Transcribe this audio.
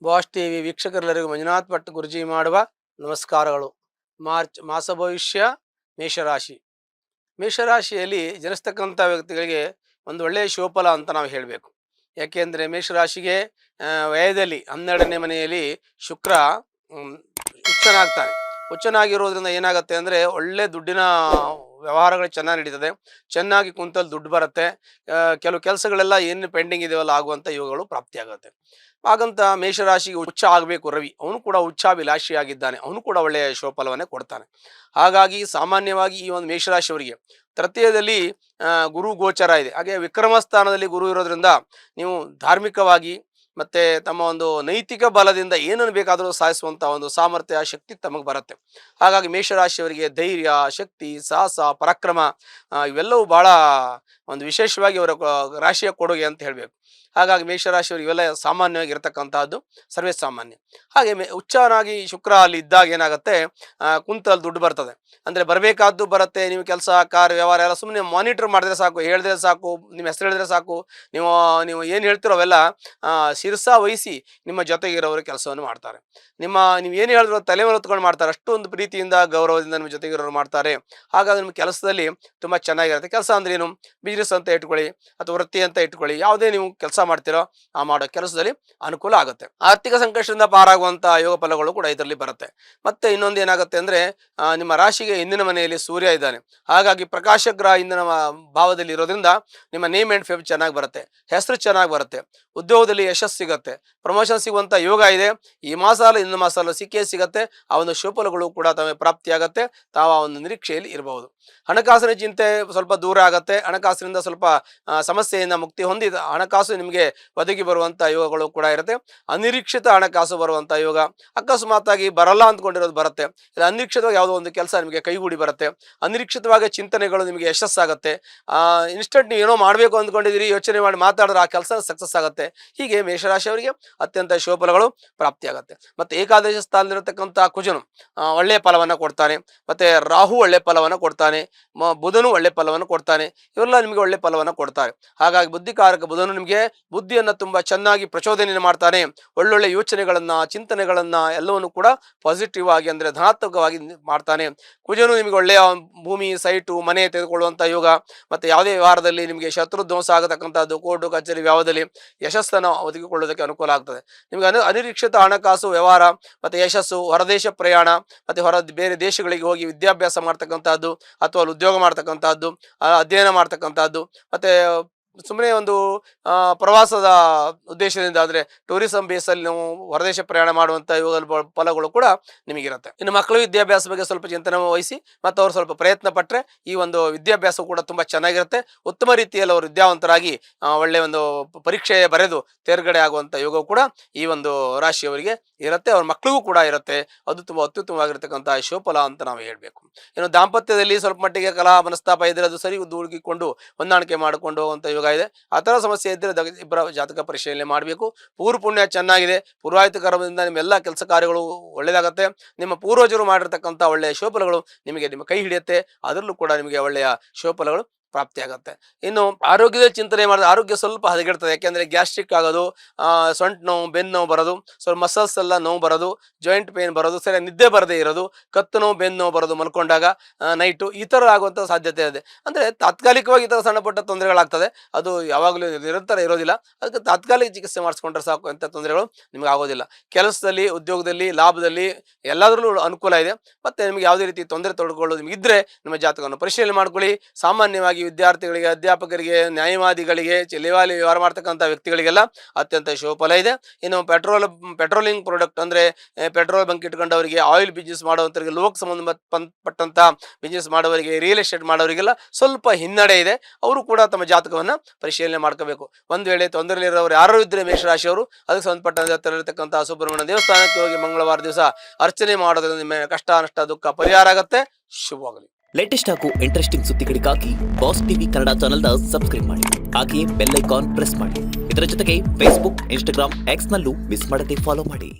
Boss TV ವೀಕ್ಷಕರೆಲ್ಲರಿಗೂ Manjunath Bhat ಗುರುಜಿ ಮಾಡುವ ನಮಸ್ಕಾರಗಳು. March ಮಾಸ ಭವಿಷ್ಯ ಮೇಷರಾಶಿ. ಮೇಷರಾಶಿಯಲ್ಲಿ ಜನಿಸ್ತಕ್ಕಂಥ ವ್ಯಕ್ತಿಗಳಿಗೆ ಒಂದು ಒಳ್ಳೆಯ ಶುಭಫಲ ಅಂತ ನಾವು ಹೇಳಬೇಕು. ಯಾಕೆಂದರೆ ಮೇಷರಾಶಿಗೆ ವ್ಯಯದಲ್ಲಿ 12ನೇ ಮನೆಯಲ್ಲಿ ಶುಕ್ರ ಉಚ್ಚನಾಗ್ತಾನೆ. ಉಚ್ಚನಾಗಿರೋದ್ರಿಂದ ಏನಾಗುತ್ತೆ ಅಂದರೆ ಒಳ್ಳೆ ದುಡ್ಡಿನ ವ್ಯವಹಾರಗಳು ಚೆನ್ನಾಗಿ ನಡೀತದೆ, ಚೆನ್ನಾಗಿ ಕುಂತಲ್ಲಿ ದುಡ್ಡು ಬರುತ್ತೆ, ಕೆಲವು ಕೆಲಸಗಳೆಲ್ಲ ಏನು ಪೆಂಡಿಂಗ್ ಇದೆಯಲ್ಲ ಆಗುವಂಥ ಯೋಗಗಳು ಪ್ರಾಪ್ತಿಯಾಗುತ್ತೆ. ಹಾಗಂತ ಮೇಷರಾಶಿಗೆ ಉಚ್ಚ ಆಗಬೇಕು ರವಿ, ಅವನು ಕೂಡ ಉಚ್ಚಾಭಿಲಾಷಿಯಾಗಿದ್ದಾನೆ, ಅವನು ಕೂಡ ಒಳ್ಳೆಯ ಶುಭಫಲವನ್ನೇ ಕೊಡ್ತಾನೆ. ಹಾಗಾಗಿ ಸಾಮಾನ್ಯವಾಗಿ ಈ ಒಂದು ಮೇಷರಾಶಿಯವರಿಗೆ ತೃತೀಯದಲ್ಲಿ ಗುರು ಗೋಚರ ಇದೆ, ಹಾಗೆ ವಿಕ್ರಮ ಸ್ಥಾನದಲ್ಲಿ ಗುರು ಇರೋದ್ರಿಂದ ನೀವು ಧಾರ್ಮಿಕವಾಗಿ ಮತ್ತು ತಮ್ಮ ಒಂದು ನೈತಿಕ ಬಲದಿಂದ ಏನನ್ನು ಬೇಕಾದರೂ ಸಾಧಿಸುವಂಥ ಒಂದು ಸಾಮರ್ಥ್ಯ ಶಕ್ತಿ ತಮಗೆ ಬರುತ್ತೆ. ಹಾಗಾಗಿ ಮೇಷರಾಶಿಯವರಿಗೆ ಧೈರ್ಯ, ಶಕ್ತಿ, ಸಾಹಸ, ಪರಾಕ್ರಮ ಇವೆಲ್ಲವೂ ಭಾಳ ಒಂದು ವಿಶೇಷವಾಗಿ ಅವರ ರಾಶಿಯ ಕೊಡುಗೆ ಅಂತ ಹೇಳಬೇಕು. ಹಾಗಾಗಿ ಮೇಷರಾಶಿಯವರು ಇವೆಲ್ಲ ಸಾಮಾನ್ಯವಾಗಿ ಇರತಕ್ಕಂಥದ್ದು ಸರ್ವೇ ಸಾಮಾನ್ಯ. ಹಾಗೆ ಉಚ್ಚನಾಗಿ ಶುಕ್ರ ಅಲ್ಲಿ ಇದ್ದಾಗ ಏನಾಗುತ್ತೆ, ಕುಂತಲ್ಲಿ ದುಡ್ಡು ಬರ್ತದೆ, ಅಂದರೆ ಬರಬೇಕಾದ್ದು ಬರುತ್ತೆ. ನೀವು ಕೆಲಸ ಕಾರ್ಯ ವ್ಯವಹಾರ ಎಲ್ಲ ಸುಮ್ಮನೆ ಮಾನಿಟರ್ ಮಾಡಿದ್ರೆ ಸಾಕು, ಹೇಳಿದ್ರೆ ಸಾಕು, ನಿಮ್ಮ ಹೆಸರು ಹೇಳಿದ್ರೆ ಸಾಕು, ನೀವು ಏನು ಹೇಳ್ತಿರೋ ಅವೆಲ್ಲ ಶಿರಸ ವಹಿಸಿ ನಿಮ್ಮ ಜೊತೆಗಿರೋರು ಕೆಲಸವನ್ನು ಮಾಡ್ತಾರೆ. ನೀವು ಏನು ಹೇಳಿದ್ರು ತಲೆ ಮೇಲೆ ಹೊತ್ಕೊಂಡು ಮಾಡ್ತಾರೆ, ಅಷ್ಟೊಂದು ಪ್ರೀತಿಯಿಂದ ಗೌರವದಿಂದ ನಿಮ್ಮ ಜೊತೆಗಿರೋರು ಮಾಡ್ತಾರೆ. ಹಾಗಾಗಿ ನಿಮ್ಮ ಕೆಲಸದಲ್ಲಿ ತುಂಬ ಚೆನ್ನಾಗಿರುತ್ತೆ. ಕೆಲಸ ಅಂದ್ರೆ ಏನು, ಬಿಸ್ನೆಸ್ ಅಂತ ಇಟ್ಕೊಳ್ಳಿ ಅಥವಾ ವೃತ್ತಿ ಅಂತ ಇಟ್ಕೊಳ್ಳಿ, ಯಾವುದೇ ನೀವು ಕೆಲಸ ಮಾಡ್ತಿರೋ ಆ ಮಾಡೋ ಕೆಲಸದಲ್ಲಿ ಅನುಕೂಲ ಆಗುತ್ತೆ. ಆರ್ಥಿಕ ಸಂಕಷ್ಟದಿಂದ ಪಾರಾಗುವಂಥ ಯೋಗ ಫಲಗಳು ಕೂಡ ಇದರಲ್ಲಿ ಬರುತ್ತೆ. ಮತ್ತೆ ಇನ್ನೊಂದು ಏನಾಗುತ್ತೆ ಅಂದರೆ, ನಿಮ್ಮ ರಾಶಿಗೆ ಹಿಂದಿನ ಮನೆಯಲ್ಲಿ ಸೂರ್ಯ ಇದ್ದಾನೆ. ಹಾಗಾಗಿ ಪ್ರಕಾಶ ಗ್ರಹ ಹಿಂದಿನ ಭಾವದಲ್ಲಿ ಇರೋದ್ರಿಂದ ನಿಮ್ಮ ನೇಮ್ ಆ್ಯಂಡ್ ಫೇಮ್ ಚೆನ್ನಾಗಿ ಬರುತ್ತೆ, ಹೆಸರು ಚೆನ್ನಾಗಿ ಬರುತ್ತೆ, ಉದ್ಯೋಗದಲ್ಲಿ ಯಶಸ್ಸು ಸಿಗುತ್ತೆ, ಪ್ರಮೋಷನ್ ಸಿಗುವಂಥ ಯೋಗ ಇದೆ. ಈ ಮಾಸ ಅಲ್ಲ ಇನ್ನೊಂದು ಮಾಸ ಅಲ್ಲ ಸಿಕ್ಕೇ ಸಿಗುತ್ತೆ. ಆ ಒಂದು ಶುಭಫಲಗಳು ಕೂಡ ತಮಗೆ ಪ್ರಾಪ್ತಿಯಾಗತ್ತೆ. ತಾವು ಆ ಒಂದು ನಿರೀಕ್ಷೆಯಲ್ಲಿ ಇರಬಹುದು. ಹಣಕಾಸಿನ ಚಿಂತೆ ಸ್ವಲ್ಪ ದೂರ ಆಗುತ್ತೆ, ಹಣಕಾಸಿನಿಂದ ಸ್ವಲ್ಪ ಸಮಸ್ಯೆಯಿಂದ ಮುಕ್ತಿ ಹೊಂದಿ ಹಣಕಾಸು ನಿಮಗೆ ಒದಗಿ ಬರುವಂಥ ಯೋಗಗಳು ಕೂಡ ಇರುತ್ತೆ. ಅನಿರೀಕ್ಷಿತ ಹಣಕಾಸು ಬರುವಂಥ ಯೋಗ, ಅಕಸ್ಮಾತ್ತಾಗಿ ಬರಲ್ಲ ಅಂದ್ಕೊಂಡಿರೋದು ಬರುತ್ತೆ, ಇಲ್ಲ ಅನಿರೀಕ್ಷಿತವಾಗಿ ಯಾವುದೋ ಒಂದು ಕೆಲಸ ನಿಮಗೆ ಕೈಗೂಡಿ ಬರುತ್ತೆ, ಅನಿರೀಕ್ಷಿತವಾಗಿ ಚಿಂತನೆಗಳು ನಿಮಗೆ ಯಶಸ್ಸಾಗುತ್ತೆ. ಇನ್ಸ್ಟೆಂಟ್ ನೀವು ಏನೋ ಮಾಡಬೇಕು ಅಂದ್ಕೊಂಡಿದ್ದೀರಿ, ಯೋಚನೆ ಮಾಡಿ ಮಾತಾಡಿದ್ರೆ ಆ ಕೆಲಸ ಸಕ್ಸಸ್ ಆಗುತ್ತೆ. ಹೀಗೆ ಮೇಷರಾಶಿಯವರಿಗೆ ಅತ್ಯಂತ ಶುಭಫಲಗಳು ಪ್ರಾಪ್ತಿಯಾಗುತ್ತೆ. ಮತ್ತು ಏಕಾದಶ ಸ್ಥಾನದಲ್ಲಿರತಕ್ಕಂಥ ಕುಜನು ಒಳ್ಳೆಯ ಫಲವನ್ನು ಕೊಡ್ತಾನೆ, ಮತ್ತು ರಾಹು ಒಳ್ಳೆ ಫಲವನ್ನು ಕೊಡ್ತಾನೆ, ಬುಧನು ಒಳ್ಳೆ ಫಲವನ್ನು ಕೊಡ್ತಾನೆ. ಇವೆಲ್ಲ ನಿಮಗೆ ಒಳ್ಳೆ ಫಲವನ್ನು ಕೊಡ್ತಾರೆ. ಹಾಗಾಗಿ ಬುದ್ಧಿಕಾರಕ ಬುಧನು ನಿಮಗೆ ಬುದ್ಧಿಯನ್ನು ತುಂಬ ಚೆನ್ನಾಗಿ ಪ್ರಚೋದನೆ ಮಾಡ್ತಾನೆ. ಒಳ್ಳೊಳ್ಳೆ ಯೋಚನೆಗಳನ್ನು, ಚಿಂತನೆಗಳನ್ನು ಎಲ್ಲವನ್ನು ಕೂಡ ಪಾಸಿಟಿವ್ ಆಗಿ ಅಂದರೆ ಧನಾತ್ಮಕವಾಗಿ ಮಾಡ್ತಾನೆ. ಕುಜನು ನಿಮಗೆ ಒಳ್ಳೆಯ ಭೂಮಿ, ಸೈಟು, ಮನೆ ತೆಗೆದುಕೊಳ್ಳುವಂಥ ಯೋಗ, ಮತ್ತು ಯಾವುದೇ ವ್ಯವಹಾರದಲ್ಲಿ ನಿಮಗೆ ಶತ್ರು ಧ್ವಂಸ ಆಗತಕ್ಕಂಥದ್ದು, ಕೋರ್ಟು ಕಚೇರಿ ವ್ಯವಹಾರದಲ್ಲಿ ಯಶಸ್ಸನ್ನು ಒದಗಿಕೊಳ್ಳೋದಕ್ಕೆ ಅನುಕೂಲ ಆಗ್ತದೆ. ನಿಮಗೆ ಅನಿರೀಕ್ಷಿತ ಹಣಕಾಸು ವ್ಯವಹಾರ ಮತ್ತು ಯಶಸ್ಸು, ಹೊರದೇಶ ಪ್ರಯಾಣ, ಮತ್ತು ಬೇರೆ ದೇಶಗಳಿಗೆ ಹೋಗಿ ವಿದ್ಯಾಭ್ಯಾಸ ಮಾಡ್ತಕ್ಕಂಥದ್ದು ಅಥವಾ ಉದ್ಯೋಗ ಮಾಡ್ತಕ್ಕಂಥದ್ದು, ಅಧ್ಯಯನ ಮಾಡ್ತಕ್ಕಂಥದ್ದು, ಮತ್ತು ಸುಮ್ಮನೆ ಒಂದು ಪ್ರವಾಸದ ಉದ್ದೇಶದಿಂದ ಅಂದರೆ ಟೂರಿಸಂ ಬೇಸಲ್ಲಿ ನಾವು ಹೊರದೇಶ ಪ್ರಯಾಣ ಮಾಡುವಂಥ ಯೋಗ ಫಲಗಳು ಕೂಡ ನಿಮಗಿರುತ್ತೆ. ಇನ್ನು ಮಕ್ಕಳು ವಿದ್ಯಾಭ್ಯಾಸ ಬಗ್ಗೆ ಸ್ವಲ್ಪ ಚಿಂತನೆ ವಹಿಸಿ ಮತ್ತು ಅವರು ಸ್ವಲ್ಪ ಪ್ರಯತ್ನ ಪಟ್ಟರೆ ಈ ಒಂದು ವಿದ್ಯಾಭ್ಯಾಸ ಕೂಡ ತುಂಬ ಚೆನ್ನಾಗಿರುತ್ತೆ. ಉತ್ತಮ ರೀತಿಯಲ್ಲಿ ಅವರು ವಿದ್ಯಾವಂತರಾಗಿ ಒಳ್ಳೆಯ ಒಂದು ಪರೀಕ್ಷೆ ಬರೆದು ತೇರ್ಗಡೆ ಆಗುವಂಥ ಯೋಗ ಕೂಡ ಈ ಒಂದು ರಾಶಿಯವರಿಗೆ ಇರುತ್ತೆ, ಅವ್ರ ಮಕ್ಕಳಿಗೂ ಕೂಡ ಇರುತ್ತೆ. ಅದು ತುಂಬ ಅತ್ಯುತ್ತಮವಾಗಿರ್ತಕ್ಕಂಥ ಶುಭಫಲ ಅಂತ ನಾವು ಹೇಳಬೇಕು. ಇನ್ನು ದಾಂಪತ್ಯದಲ್ಲಿ ಸ್ವಲ್ಪ ಮಟ್ಟಿಗೆ ಕಲಹ ಮನಸ್ತಾಪ ಇದ್ದರೆ ಅದು ಸರಿ ದೂಡಿಕೊಂಡು ಹೊಂದಾಣಿಕೆ ಮಾಡಿಕೊಂಡು ಹೋಗುವಂಥ ಯೋಗ ಇದೆ. ಆ ಥರ ಸಮಸ್ಯೆ ಇದ್ದರೆ ಇಬ್ಬರ ಜಾತಕ ಪರಿಶೀಲನೆ ಮಾಡಬೇಕು. ಪೂರ್ವ ಪುಣ್ಯ ಚೆನ್ನಾಗಿದೆ, ಪೂರ್ವಾಹಿತ ಕರ್ಮದಿಂದ ನಿಮ್ಮ ಎಲ್ಲ ಕೆಲಸ ಕಾರ್ಯಗಳು ಒಳ್ಳೆಯದಾಗುತ್ತೆ. ನಿಮ್ಮ ಪೂರ್ವಜರು ಮಾಡಿರ್ತಕ್ಕಂಥ ಒಳ್ಳೆಯ ಶುಭಫಲಗಳು ನಿಮ್ಮ ಕೈ ಹಿಡಿಯುತ್ತೆ. ಅದರಲ್ಲೂ ಕೂಡ ನಿಮಗೆ ಒಳ್ಳೆಯ ಶುಭಫಲಗಳು ಪ್ರಾಪ್ತಿಯಾಗುತ್ತೆ. ಇನ್ನು ಆರೋಗ್ಯದ ಚಿಂತನೆ ಮಾಡಿದ್ರೆ ಆರೋಗ್ಯ ಸ್ವಲ್ಪ ಹದಗೆಡ್ತದೆ. ಯಾಕೆಂದರೆ ಗ್ಯಾಸ್ಟ್ರಿಕ್ ಆಗೋದು, ಸೊಂಟ ನೋವು, ಬೆನ್ನು ನೋವು ಬರೋದು, ಸ್ವಲ್ಪ ಮಸಲ್ಸ್ ಎಲ್ಲ ನೋವು ಬರೋದು, ಜಾಯಿಂಟ್ ಪೇನ್ ಬರೋದು, ಸರಿಯಾಗಿ ನಿದ್ದೆ ಬರದೇ ಇರೋದು, ಕತ್ತು ನೋವು, ಬೆನ್ನು ನೋವು ಬರೋದು ಮಲ್ಕೊಂಡಾಗ ನೈಟು, ಈ ಥರ ಆಗುವಂಥ ಸಾಧ್ಯತೆ ಇದೆ. ಅಂದರೆ ತಾತ್ಕಾಲಿಕವಾಗಿ ಈ ಥರ ಸಣ್ಣ ಪುಟ್ಟ ತೊಂದರೆಗಳಾಗ್ತದೆ, ಅದು ಯಾವಾಗಲೂ ನಿರಂತರ ಇರೋದಿಲ್ಲ. ಅದಕ್ಕೆ ತಾತ್ಕಾಲಿಕ ಚಿಕಿತ್ಸೆ ಮಾಡಿಸ್ಕೊಂಡ್ರೆ ಸಾಕು, ಅಂಥ ತೊಂದರೆಗಳು ನಿಮಗೆ ಆಗೋದಿಲ್ಲ. ಕೆಲಸದಲ್ಲಿ, ಉದ್ಯೋಗದಲ್ಲಿ, ಲಾಭದಲ್ಲಿ ಎಲ್ಲದರಲ್ಲೂ ಅನುಕೂಲ ಇದೆ. ಮತ್ತು ನಿಮಗೆ ಯಾವುದೇ ರೀತಿ ತೊಂದರೆ ತೊಡ್ಕೊಳ್ಳೋದು ನಿಮಗಿದ್ದರೆ ನಿಮ್ಮ ಜಾತಕವನ್ನು ಪರಿಶೀಲನೆ ಮಾಡ್ಕೊಳ್ಳಿ. ಸಾಮಾನ್ಯವಾಗಿ ವಿದ್ಯಾರ್ಥಿಗಳಿಗೆ, ಅಧ್ಯಾಪಕರಿಗೆ, ನ್ಯಾಯವಾದಿಗಳಿಗೆ, ಲೇವಾಲಿ ವ್ಯವಹಾರ ಮಾಡ್ತಕ್ಕಂಥ ವ್ಯಕ್ತಿಗಳಿಗೆಲ್ಲ ಅತ್ಯಂತ ಶುಭಫಲ ಇದೆ. ಇನ್ನು ಪೆಟ್ರೋಲಿಂಗ್ ಪ್ರಾಡಕ್ಟ್ ಅಂದರೆ ಪೆಟ್ರೋಲ್ ಬಂಕ್ ಇಟ್ಕೊಂಡವರಿಗೆ, ಆಯಿಲ್ ಬಿಸ್ನೆಸ್ ಮಾಡೋವಂಥವ್ರಿಗೆ, ಲೋಕ ಸಂಬಂಧಪಟ್ಟಂಥ ಬಿಸ್ನೆಸ್ ಮಾಡೋವರಿಗೆ, ರಿಯಲ್ ಎಸ್ಟೇಟ್ ಮಾಡೋರಿಗೆಲ್ಲ ಸ್ವಲ್ಪ ಹಿನ್ನಡೆ ಇದೆ. ಅವರು ಕೂಡ ತಮ್ಮ ಜಾತಕವನ್ನು ಪರಿಶೀಲನೆ ಮಾಡ್ಕೋಬೇಕು. ಒಂದು ವೇಳೆ ತೊಂದರೆಯಲ್ಲಿರೋರು ಯಾರು ಇದ್ದರೆ ಮೇಷರಾಶಿಯವರು ಅದಕ್ಕೆ ಸಂಬಂಧಪಟ್ಟಂಥ ಸುಬ್ರಹ್ಮಣ್ಯ ದೇವಸ್ಥಾನಕ್ಕೆ ಹೋಗಿ ಮಂಗಳವಾರ ದಿವಸ ಅರ್ಚನೆ ಮಾಡೋದ್ರಿಂದ ನಿಮ್ಮ ಕಷ್ಟ, ನಷ್ಟ, ದುಃಖ ಪರಿಹಾರ ಆಗುತ್ತೆ. ಶುಭವಾಗಲಿ. ಲೇಟೆಸ್ಟ್ ಹಾಗೂ ಇಂಟ್ರೆಸ್ಟಿಂಗ್ ಸುದ್ದಿಗಳಿಗಾಗಿ ಬಾಸ್ ಟಿವಿ ಕನ್ನಡ ಚಾನೆಲ್ನ ಸಬ್ಸ್ಕ್ರೈಬ್ ಮಾಡಿ. ಹಾಗೆಯೇ ಬೆಲ್ ಐಕಾನ್ ಪ್ರೆಸ್ ಮಾಡಿ. ಇದರ ಜೊತೆಗೆ ಫೇಸ್ಬುಕ್, ಇನ್ಸ್ಟಾಗ್ರಾಮ್, ಎಕ್ಸ್ ನಲ್ಲೂ ಮಿಸ್ ಮಾಡದೆ ಫಾಲೋ ಮಾಡಿ.